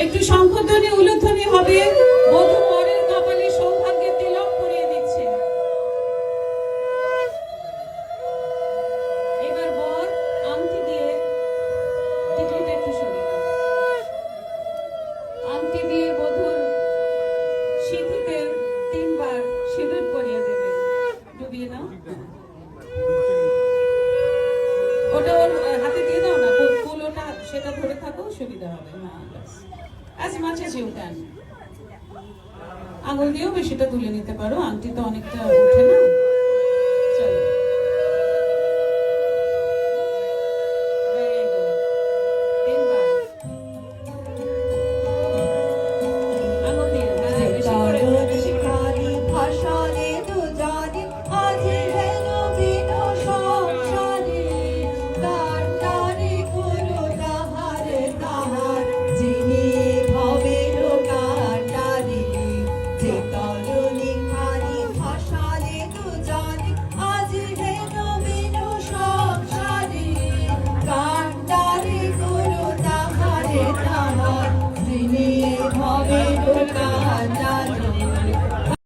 একটু শঙ্খধ্বনি উলুধ্বনি হবে। বধূ বরের কপালে সৌভাগ্যের তিলক পরিয়ে দিচ্ছে। এবার বর আংটি দিয়ে টিকলিটা একটু সরিয়ে দাও। আংটি দিয়ে বধূর সিঁথিতে 3 বার সিঁদুর পরিয়ে দেবে। ডুবিয়ে নাও। ওটা ওর হাতে দিয়ে দাও না, ফুল ওটা সেটা ধরে থাকো, সুবিধা হবে। as much as you can আঙুল দিয়েও বেশিটা তুলে নিতে পারো, আংটি তো অনেকটা ওঠে না। চলো হবে